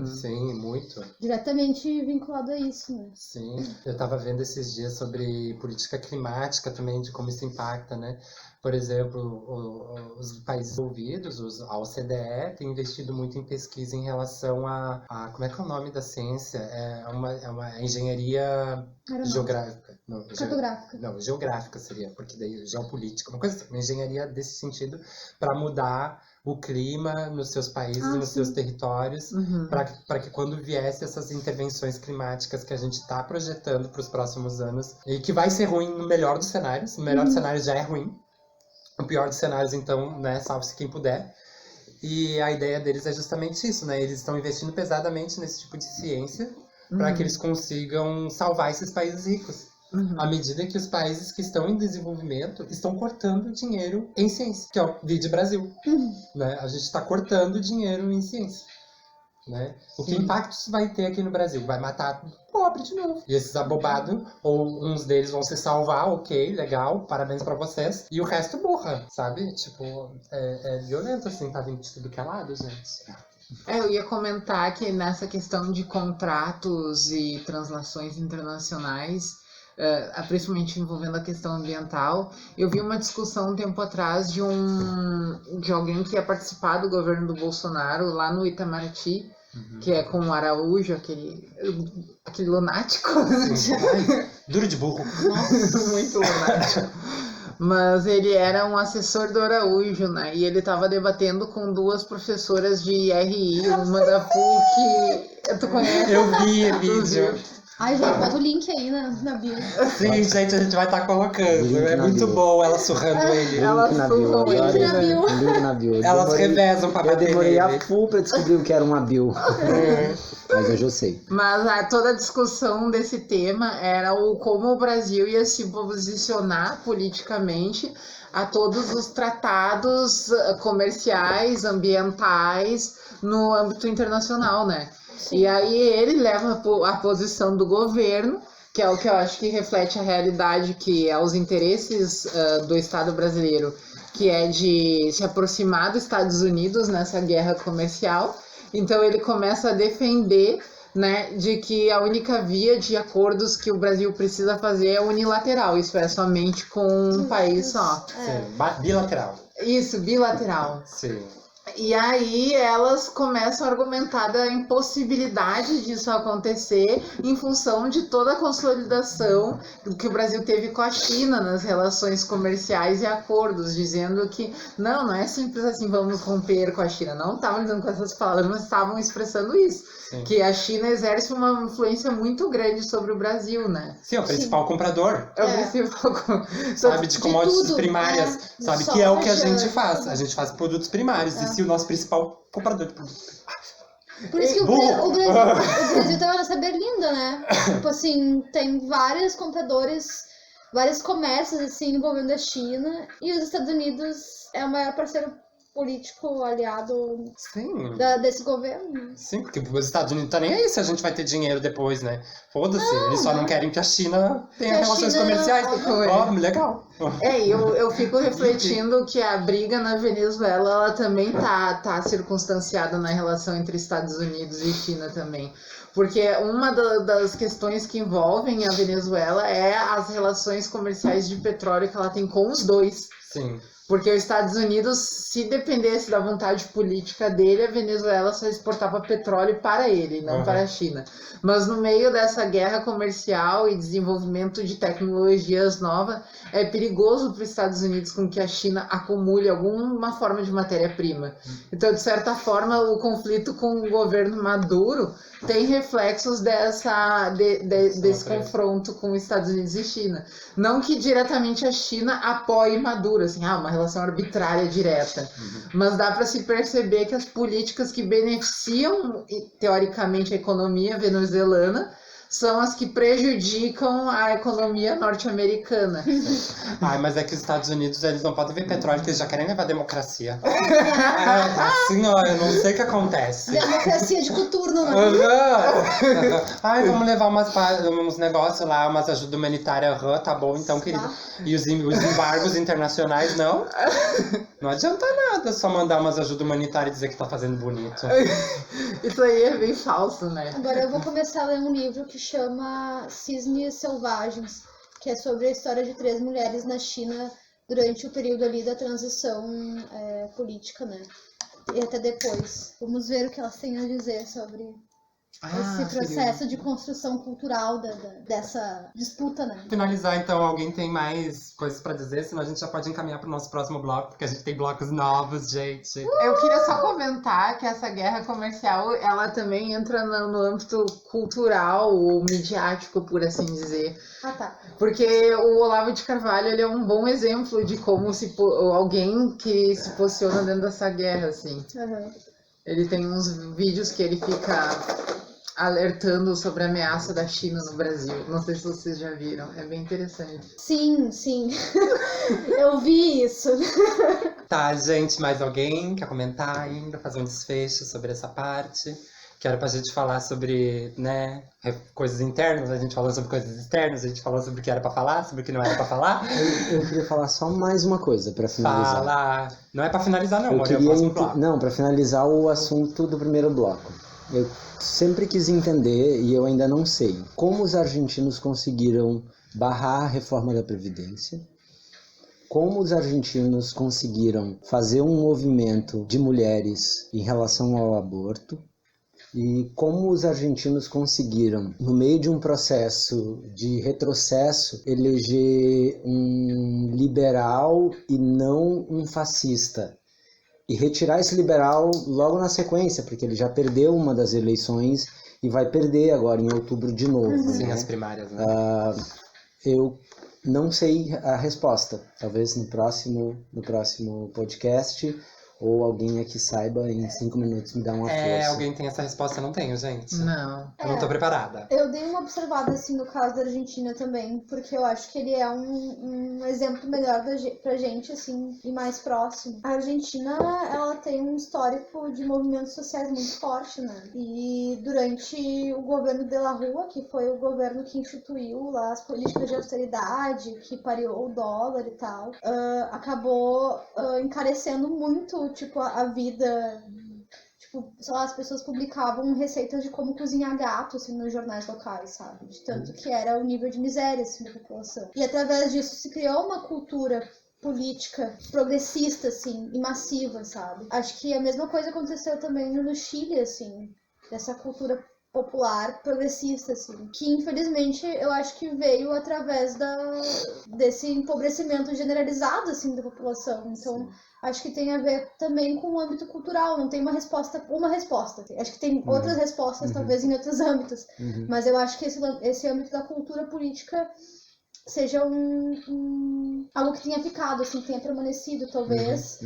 Sim, muito. Diretamente vinculado a isso, né? Sim, eu estava vendo esses dias sobre política climática também, de como isso impacta, né? Por exemplo, os países envolvidos, a OCDE, tem investido muito em pesquisa em relação a como é que é o nome da ciência? É uma engenharia geográfica. Cartográfica. Geográfica seria, porque daí geopolítica, uma coisa assim, uma engenharia desse sentido, para mudar o clima nos seus países e nos seus territórios, para que quando viesse essas intervenções climáticas que a gente está projetando para os próximos anos, e que vai ser ruim no melhor dos cenários, no melhor dos cenários já é ruim, no pior dos cenários, então, né, salve-se quem puder. E a ideia deles é justamente isso, né? Eles estão investindo pesadamente nesse tipo de ciência para que eles consigam salvar esses países ricos. À medida que os países que estão em desenvolvimento estão cortando dinheiro em ciência, que é o vídeo Brasil. Né? A gente está cortando dinheiro em ciência. Né? O que impacto isso vai ter aqui no Brasil? Vai matar pobre de novo. E esses abobados, ou uns deles vão se salvar, ok, legal, parabéns pra vocês. E o resto burra, sabe? Tipo, é violento assim, tá vindo de tudo que é lado, gente. Eu ia comentar que nessa questão de contratos e translações internacionais, principalmente envolvendo a questão ambiental, eu vi uma discussão um tempo atrás de alguém que ia participar do governo do Bolsonaro lá no Itamaraty, que é com o Araújo, aquele lunático. Sim, duro de burro. Muito lunático. Mas ele era um assessor do Araújo, né? E ele estava debatendo com duas professoras de RI, uma da PUC. Tu conhece? Eu vi vídeo. Ai, gente, bota o link aí na bio. Sim, gente, a gente vai estar colocando. É muito bom ela surrando ele. Ela surrou Link na bio. Elas revezam pra bater Eu demorei nele. a full pra descobrir o que era uma bio. Mas hoje eu sei. Mas toda a discussão desse tema era como o Brasil ia se posicionar politicamente a todos os tratados comerciais, ambientais, no âmbito internacional, né? E aí ele leva a posição do governo, que é o que eu acho que reflete a realidade, que é os interesses do Estado brasileiro, que é de se aproximar dos Estados Unidos nessa guerra comercial. Então ele começa a defender, né, de que a única via de acordos que o Brasil precisa fazer é unilateral, isso é somente com um país só. Sim, bilateral. Isso, bilateral. Sim. E aí elas começam a argumentar da impossibilidade disso acontecer em função de toda a consolidação que o Brasil teve com a China nas relações comerciais e acordos, dizendo que não é simples assim, vamos romper com a China. Não estavam dizendo com essas palavras, mas estavam expressando isso. Sim. Que a China exerce uma influência muito grande sobre o Brasil, né? Sim, é o principal comprador. É o principal sabe, de commodities primárias. Sabe, que é o que a gente faz. A gente faz produtos primários. E se o nosso principal comprador de produtos primários. Por isso que o Brasil tava nessa berlinda, né? Tipo assim, tem vários compradores, vários comércios assim envolvendo a China. E os Estados Unidos é o maior parceiro político aliado desse governo. Sim, porque os Estados Unidos tá nem aí se a gente vai ter dinheiro depois, né? Foda-se, eles só não querem que a China tenha relações comerciais. Legal. Eu fico refletindo que a briga na Venezuela, ela também tá circunstanciada na relação entre Estados Unidos e China também. Porque uma das questões que envolvem a Venezuela é as relações comerciais de petróleo que ela tem com os dois. Sim. Porque os Estados Unidos, se dependesse da vontade política dele, a Venezuela só exportava petróleo para ele, não para a China. Mas no meio dessa guerra comercial e desenvolvimento de tecnologias novas, é perigoso para os Estados Unidos com que a China acumule alguma forma de matéria-prima. Então, de certa forma, o conflito com o governo Maduro tem reflexos desse confronto com os Estados Unidos e China. Não que diretamente a China apoie Maduro, assim, uma relação arbitrária direta. Mas dá para se perceber que as políticas que beneficiam, teoricamente, a economia venezuelana são as que prejudicam a economia norte-americana. Mas é que os Estados Unidos, eles não podem ver petróleo, porque eles já querem levar democracia. Assim, eu não sei o que acontece. Democracia de coturno, né? Vamos levar uns negócios lá, umas ajuda humanitária, tá bom, então, querido. E os embargos internacionais, não? Não adianta nada só mandar umas ajuda humanitária e dizer que tá fazendo bonito. Isso aí é bem falso, né? Agora eu vou começar a ler um livro que chama Cisnes Selvagens, que é sobre a história de 3 mulheres na China durante o período ali da transição política, né? E até depois. Vamos ver o que elas têm a dizer sobre esse processo de construção cultural dessa disputa, né? Finalizar, então, alguém tem mais coisas pra dizer? Senão a gente já pode encaminhar pro nosso próximo bloco, porque a gente tem blocos novos, gente. Eu queria só comentar que essa guerra comercial, ela também entra no âmbito cultural ou midiático, por assim dizer. Tá. Porque o Olavo de Carvalho, ele é um bom exemplo de como alguém que se posiciona dentro dessa guerra, assim. Ele tem uns vídeos que ele fica alertando sobre a ameaça da China no Brasil. Não sei se vocês já viram, é bem interessante. Sim. Eu vi isso. Tá, gente, mais alguém quer comentar ainda, fazer um desfecho sobre essa parte? Que era pra gente falar sobre, né, coisas internas, a gente falou sobre coisas externas, a gente falou sobre o que era pra falar, sobre o que não era pra falar. Eu queria falar só mais uma coisa pra finalizar. Fala! Não é pra finalizar não, Não, pra finalizar o assunto do primeiro bloco. Eu sempre quis entender, e eu ainda não sei, como os argentinos conseguiram barrar a reforma da Previdência, como os argentinos conseguiram fazer um movimento de mulheres em relação ao aborto, e como os argentinos conseguiram, no meio de um processo de retrocesso, eleger um liberal e não um fascista. E retirar esse liberal logo na sequência, porque ele já perdeu uma das eleições e vai perder agora em outubro de novo. Sim, né? as primárias, né? Eu não sei a resposta. Talvez no próximo podcast Ou alguém aqui saiba em 5 minutos me dar uma força. Alguém tem essa resposta? Eu não tenho, gente. Não. Eu não tô preparada. Eu dei uma observada, assim, no caso da Argentina também, porque eu acho que ele é um exemplo melhor pra gente, assim, e mais próximo. A Argentina, ela tem um histórico de movimentos sociais muito forte, né? E durante o governo de la Rúa, que foi o governo que instituiu lá as políticas de austeridade, que pareou o dólar e tal, acabou encarecendo muito, tipo, a vida. Tipo, sei lá, as pessoas publicavam receitas de como cozinhar gato, assim, nos jornais locais, sabe? De tanto que era o nível de miséria, assim, da população. E através disso se criou uma cultura política progressista, assim, e massiva, sabe? Acho que a mesma coisa aconteceu também no Chile, assim, dessa cultura popular progressista, assim, que infelizmente eu acho que veio através desse empobrecimento generalizado, assim, da população. Então, acho que tem a ver também com o âmbito cultural, não tem uma resposta. Acho que tem outras respostas, talvez, em outros âmbitos, mas eu acho que esse âmbito da cultura política seja algo que tenha ficado, assim, que tenha permanecido, talvez,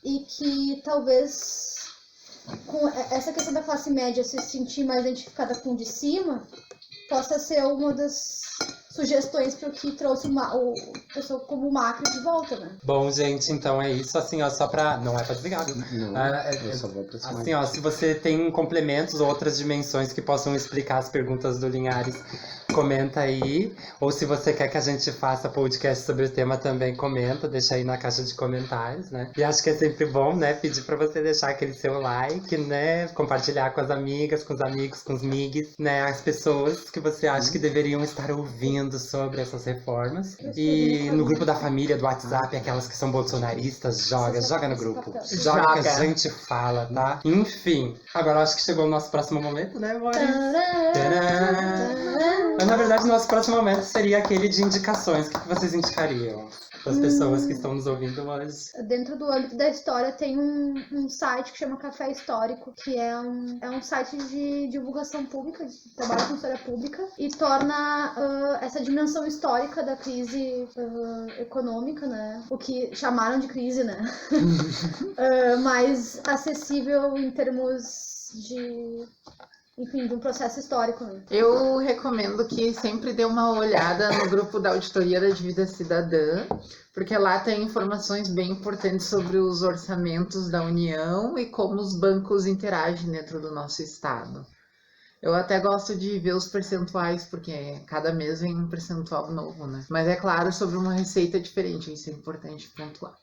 e que talvez com essa questão da classe média se sentir mais identificada com o de cima, possa ser uma das sugestões para o que trouxe o pessoal como o Macri de volta, né? Bom, gente, então é isso, assim, ó, só pra... Não é pra desligar. Não, eu só vou aproximar. Assim, ó, se você tem complementos ou outras dimensões que possam explicar as perguntas do Linhares, comenta aí. Ou se você quer que a gente faça podcast sobre o tema também, comenta, deixa aí na caixa de comentários, né? E acho que é sempre bom, né, pedir pra você deixar aquele seu like, né? Compartilhar com as amigas, com os amigos, com os migues, né? As pessoas que você acha que deveriam estar ouvindo sobre essas reformas. E no grupo da família, do WhatsApp, aquelas que são bolsonaristas, joga no grupo. Joga que a gente fala, tá? Enfim, agora acho que chegou o nosso próximo momento, né, amores? Mas na verdade, o nosso próximo momento seria aquele de indicações. O que vocês indicariam para as pessoas que estão nos ouvindo hoje? Dentro do âmbito da história tem um site que chama Café Histórico, que é um site de divulgação pública, de trabalho com história pública, e torna essa dimensão histórica da crise econômica, né? O que chamaram de crise, né? Mais acessível em termos de um processo histórico, né? Eu recomendo que sempre dê uma olhada no grupo da Auditoria da Dívida Cidadã, porque lá tem informações bem importantes sobre os orçamentos da União e como os bancos interagem dentro do nosso estado. Eu até gosto de ver os percentuais, porque cada mês vem um percentual novo, né? Mas é claro, sobre uma receita diferente, isso é importante pontuar.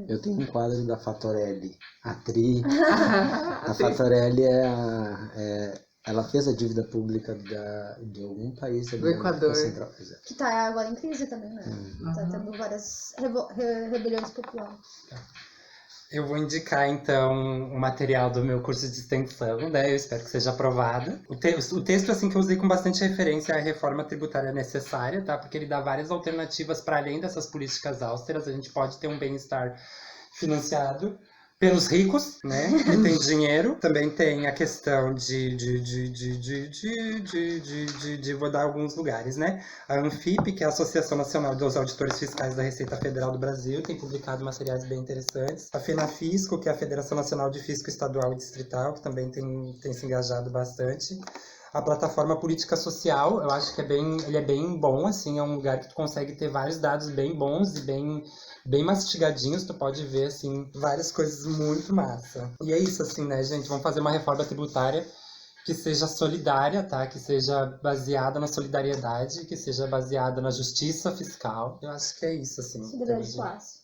Eu tenho um quadro da Fatorelli, a Tri. A Fatorelli ela fez a dívida pública de algum país do Equador, Central. Que tá agora em crise também, né? Tá tendo várias rebeliões populares. Eu vou indicar, então, o material do meu curso de extensão, né? Eu espero que seja aprovado. O texto, assim, que eu usei com bastante referência à reforma tributária necessária, tá? Porque ele dá várias alternativas para além dessas políticas austeras. A gente pode ter um bem-estar financiado pelos ricos, né? Que tem dinheiro. Também tem a questão vou dar alguns lugares, né? A ANFIP, que é a Associação Nacional dos Auditores Fiscais da Receita Federal do Brasil, tem publicado materiais bem interessantes. A FENAFISCO, que é a Federação Nacional de Fisco Estadual e Distrital, que também tem se engajado bastante. A plataforma Política Social, eu acho que ele é bem bom, assim, é um lugar que tu consegue ter vários dados bem bons e bem mastigadinhos, tu pode ver, assim, várias coisas muito massa. E é isso, assim, né, gente? Vamos fazer uma reforma tributária que seja solidária, tá? Que seja baseada na solidariedade, que seja baseada na justiça fiscal. Eu acho que é isso, assim. Cidadania de classe.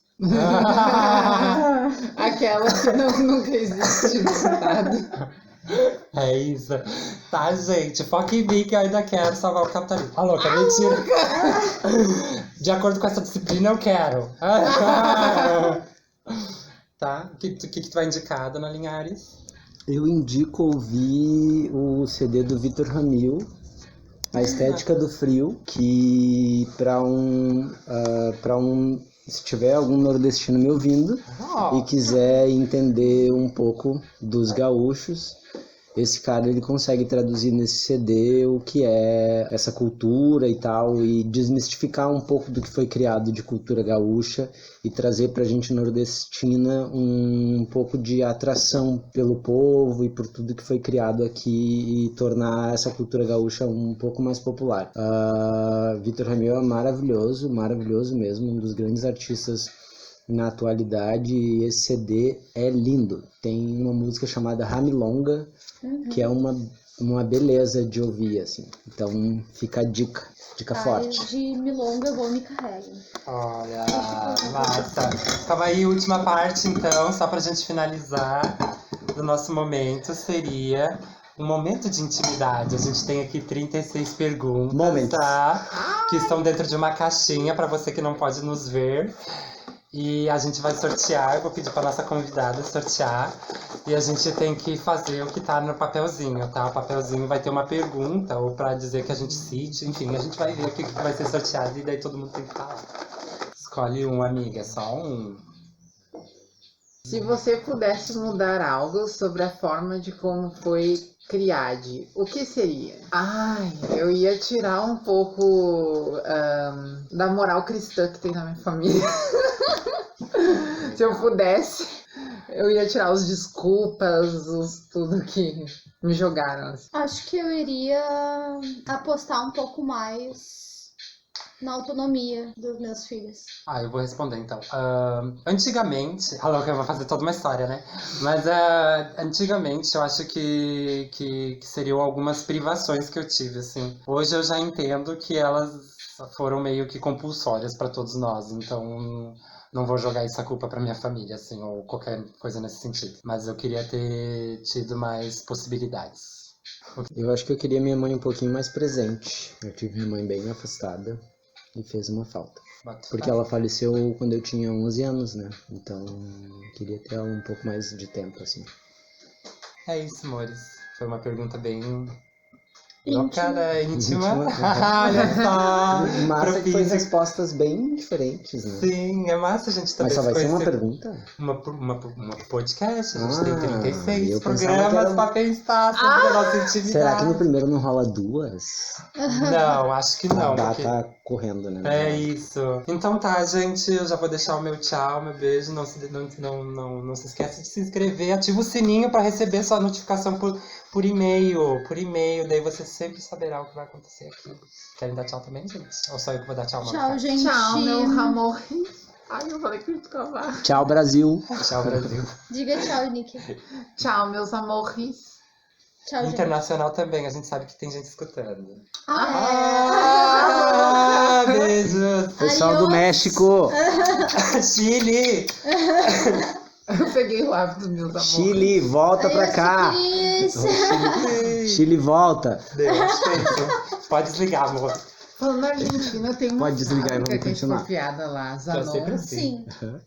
Aquela que nunca existe no Estado. É isso. Tá, gente? Foca em mim que eu ainda quero salvar o capitalismo. Ah, louca, mentira. De acordo com essa disciplina, eu quero. Tá? O que tu vai indicar, dona Linhares? Eu indico ouvir o CD do Vitor Ramil, A Estética do Frio, que se tiver algum nordestino me ouvindo e quiser entender um pouco dos gaúchos, esse cara ele consegue traduzir nesse CD o que é essa cultura e tal, e desmistificar um pouco do que foi criado de cultura gaúcha e trazer pra gente nordestina um pouco de atração pelo povo e por tudo que foi criado aqui e tornar essa cultura gaúcha um pouco mais popular. Vitor Ramil é maravilhoso, maravilhoso mesmo, um dos grandes artistas na atualidade, e esse CD é lindo. Tem uma música chamada Ramilonga, que é uma beleza de ouvir, assim. Então fica a dica forte. De milonga, vou me carregar. Olha, massa. Calma aí, última parte então, só pra gente finalizar do nosso momento, seria um momento de intimidade. A gente tem aqui 36 perguntas, tá? Que estão dentro de uma caixinha pra você que não pode nos ver. E a gente vai sortear, eu vou pedir pra nossa convidada sortear. E a gente tem que fazer o que tá no papelzinho, tá? O papelzinho vai ter uma pergunta, ou pra dizer que a gente cite, enfim, a gente vai ver o que vai ser sorteado e daí todo mundo tem que falar. Escolhe um, amiga, é só um. Se você pudesse mudar algo sobre a forma de como foi criado, o que seria? Eu ia tirar um pouco da moral cristã que tem na minha família. Se eu pudesse, eu ia tirar os desculpas, tudo que me jogaram. Assim. Acho que eu iria apostar um pouco mais na autonomia dos meus filhos. Eu vou responder então. Antigamente, eu vou fazer toda uma história, né? Mas antigamente eu acho que seriam algumas privações que eu tive, assim. Hoje eu já entendo que elas foram meio que compulsórias para todos nós, então não vou jogar essa culpa pra minha família, assim, ou qualquer coisa nesse sentido. Mas eu queria ter tido mais possibilidades. Eu acho que eu queria minha mãe um pouquinho mais presente. Eu tive minha mãe bem afastada e fez uma falta. Porque ela faleceu quando eu tinha 11 anos, né? Então eu queria ter ela um pouco mais de tempo, assim. É isso, amores. Foi uma pergunta bem... Íntima. Olha só! Massa que foi respostas bem diferentes, né? Sim, é massa a gente também. Mas só vai ser uma pergunta? Uma podcast, a gente tem 36 eu programas pra pensar sobre a nossa intimidade. Será que no primeiro não rola duas? Não, acho que não. Tá correndo, né? É isso. Então tá, gente, eu já vou deixar o meu tchau, meu beijo. Não se esqueça de se inscrever, ativa o sininho pra receber sua notificação por e-mail. Daí você sempre saberá o que vai acontecer aqui. Querem dar tchau também, gente? Ou só eu que vou dar tchau, Tchau, gente. Tchau, meu amor. Eu falei que eu ia acabar. Tchau, Brasil. Tchau, Brasil. Diga tchau, Nick. Tchau, meus amores. Tchau, gente. Internacional também, a gente sabe que tem gente escutando. Beijos. Pessoal do México. Chile. Eu peguei o hábito, meus amores. Chile, volta pra cá. Chile, volta. Perfeito. Pode desligar, amor. Falando na Argentina, tem uma Pode desligar e vamos fábrica que é continuar. desconfiada lá, Já sempre Zanon. assim. Sim.